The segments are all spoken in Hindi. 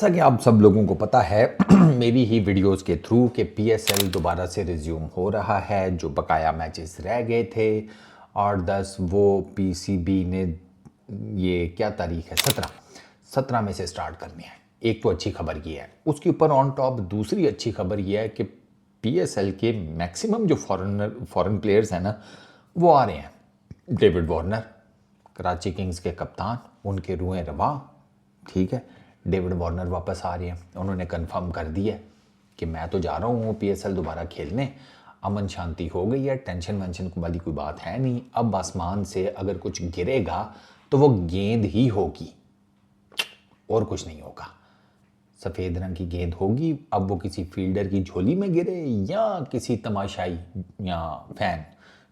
जैसा कि आप सब लोगों को पता है मेरी ही वीडियोस के थ्रू कि पीएसएल दोबारा से रिज्यूम हो रहा है। जो बकाया मैचेस रह गए थे और 10 वो पीसीबी ने ये क्या तारीख है 17 में से स्टार्ट करनी है। एक तो अच्छी खबर ये है, उसके ऊपर ऑन टॉप दूसरी अच्छी खबर ये है कि पीएसएल के मैक्सिमम जो फॉरेन प्लेयर्स हैं ना वो आ रहे हैं। डेविड वार्नर कराची किंग्स के कप्तान, उनके रूहें रवा, ठीक है, डेविड वार्नर वापस आ रहे हैं। उन्होंने कंफर्म कर दिया कि मैं तो जा रहा हूँ पीएसएल दोबारा खेलने। अमन शांति हो गई है, टेंशन वेंशन वाली कोई बात है नहीं। अब आसमान से अगर कुछ गिरेगा तो वो गेंद ही होगी और कुछ नहीं होगा। सफ़ेद रंग की गेंद होगी। अब वो किसी फील्डर की झोली में गिरे या किसी तमाशाई या फैन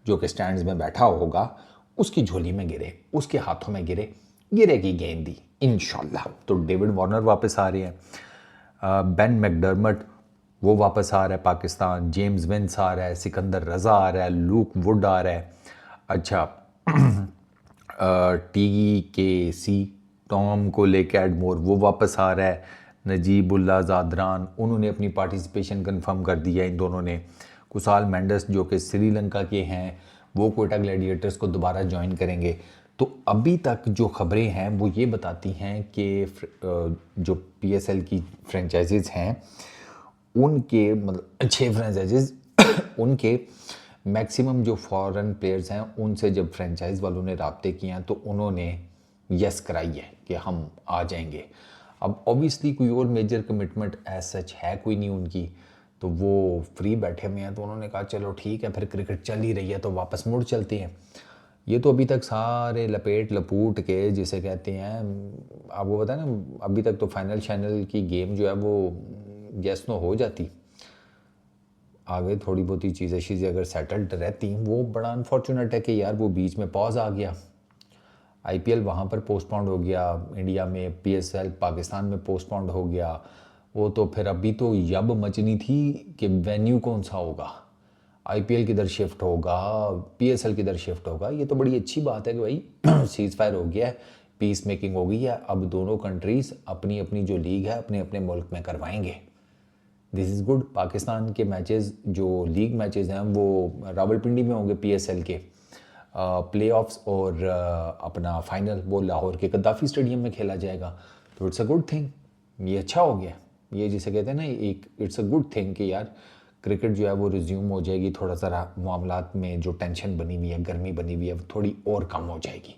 जो कि स्टैंड्स में बैठा होगा उसकी झोली में गिरे, उसके हाथों में गिरे, गिरेगी गेंद ही इंशाल्लाह। तो डेविड वार्नर वापस आ रहे हैं, बेन मैकडर्मट वो वापस आ रहा है पाकिस्तान, जेम्स विंस आ रहा है, सिकंदर रज़ा आ रहा है, लूक वुड आ रहा है। अच्छा टी के सी टॉम को लेके एडमोर वो वापस आ रहा है। नजीबुल्ला ज़ादरान उन्होंने अपनी पार्टिसिपेशन कंफर्म कर दिया इन दोनों ने। कुसाल मेंडस जो कि श्रीलंका के हैं वो कोयटा ग्लैडिएटर्स को दोबारा ज्वाइन करेंगे। तो अभी तक जो खबरें हैं वो ये बताती हैं कि जो पीएसएल की फ्रेंचाइजीज़ हैं उनके मतलब 6 फ्रेंचाइजीज़ उनके मैक्सिमम जो फॉरेन प्लेयर्स हैं उनसे जब फ्रेंचाइज वालों ने राब्ते किए हैं तो उन्होंने यस कराई है कि हम आ जाएंगे। अब ऑब्वियसली कोई और मेजर कमिटमेंट एज सच है कोई नहीं उनकी, तो वो फ्री बैठे हुए हैं। तो उन्होंने कहा चलो ठीक है, फिर क्रिकेट चल ही रही है तो वापस मुड़ चलते हैं। ये तो अभी तक सारे लपेट लपूट के जिसे कहते हैं, आपको पता है ना, अभी तक तो फाइनल शैनल की गेम जो है वो यस नो हो जाती। आगे थोड़ी बहुत ही चीज़ें अगर सेटल्ड रहती, वो बड़ा अनफॉर्चुनेट है कि यार वो बीच में पॉज आ गया। आईपीएल वहाँ पर पोस्टपोन्ड हो गया, इंडिया में पीएसएल पाकिस्तान में पोस्टपोन्ड हो गया। वो तो फिर अभी तो यब मचनी थी कि वेन्यू कौन सा होगा, आईपीएल किधर शिफ्ट होगा, पीएसएल किधर शिफ्ट होगा। ये तो बड़ी अच्छी बात है कि भाई सीज फायर हो गया है, पीस मेकिंग हो गई है। अब दोनों कंट्रीज़ अपनी अपनी जो लीग है अपने अपने मुल्क में करवाएंगे। This is good. पाकिस्तान के मैचेस जो लीग मैचेस हैं वो रावलपिंडी में होंगे पीएसएल के प्लेऑफ्स, और अपना फाइनल वो लाहौर के गद्दाफ़ी स्टेडियम में खेला जाएगा। तो इट्स अ गुड थिंग, ये अच्छा हो गया। ये जिसे कहते हैं ना एक इट्स अ गुड थिंग कि यार क्रिकेट जो है वो रिज्यूम हो जाएगी। थोड़ा सा मामलात में जो टेंशन बनी हुई है, गर्मी बनी हुई है, वो थोड़ी और कम हो जाएगी।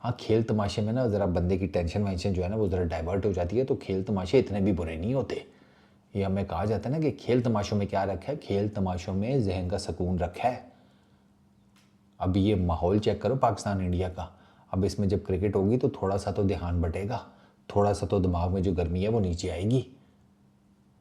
हाँ, खेल तमाशे में ना ज़रा बंदे की टेंशन वेंशन जो है ना वो ज़रा डाइवर्ट हो जाती है। तो खेल तमाशे इतने भी बुरे नहीं होते। ये हमें कहा जाता है ना कि खेल तमाशों में क्या रखा है, खेल तमाशों में जहन का सुकून रखा है। अब ये माहौल चेक करो पाकिस्तान इंडिया का। अब इसमें जब क्रिकेट होगी तो थोड़ा सा तो ध्यान बटेगा, थोड़ा सा तो दिमाग में जो गर्मी है वो नीचे आएगी।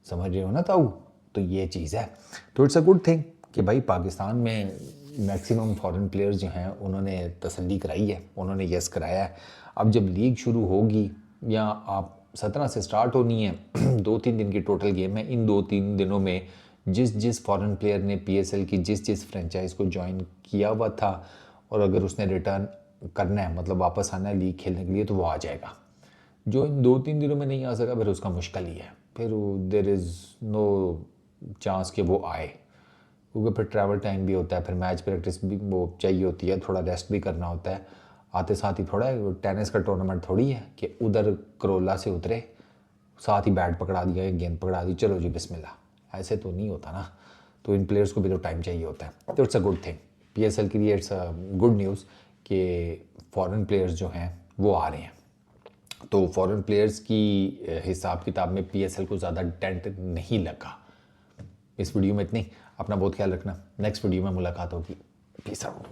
समझ रहे हो ना ताऊ? तो ये चीज़ है। तो इट्स अ गुड थिंग कि भाई पाकिस्तान में मैक्सिमम फॉरेन प्लेयर्स जो हैं उन्होंने तसल्ली कराई है, उन्होंने यस कराया है। अब जब लीग शुरू होगी या आप 17 से स्टार्ट होनी है 2-3 दिन की टोटल गेम है। इन 2-3 दिनों में जिस जिस फॉरेन प्लेयर ने पीएसएल की जिस जिस फ्रेंचाइज को ज्वाइन किया हुआ था और अगर उसने रिटर्न करना है मतलब वापस आना है लीग खेलने के लिए तो वो आ जाएगा। जो इन 2-3 दिनों में नहीं आ सका फिर उसका मुश्किल ही है, फिर देर इज़ नो चांस कि वो आए, क्योंकि फिर ट्रैवल टाइम भी होता है, फिर मैच प्रैक्टिस भी वो चाहिए होती है, थोड़ा रेस्ट भी करना होता है। आते साथ ही थोड़ा टेनिस का टूर्नामेंट थोड़ी है कि उधर करोला से उतरे साथ ही बैट पकड़ा दिया या गेंद पकड़ा दी, चलो जी बिस्मिल्लाह, ऐसे तो नहीं होता ना। तो इन प्लेयर्स को भी तो टाइम चाहिए होता है। तो it's a good thing PSL के लिए, इट्स अ गुड न्यूज़ कि फॉरेन प्लेयर्स जो हैं वो आ रहे हैं। तो फॉरेन प्लेयर्स की हिसाब किताब में पीएसएल को ज़्यादा डेंट नहीं लगा। इस वीडियो में इतनी। अपना बहुत ख्याल रखना, नेक्स्ट वीडियो में मुलाकात होगी। Peace out.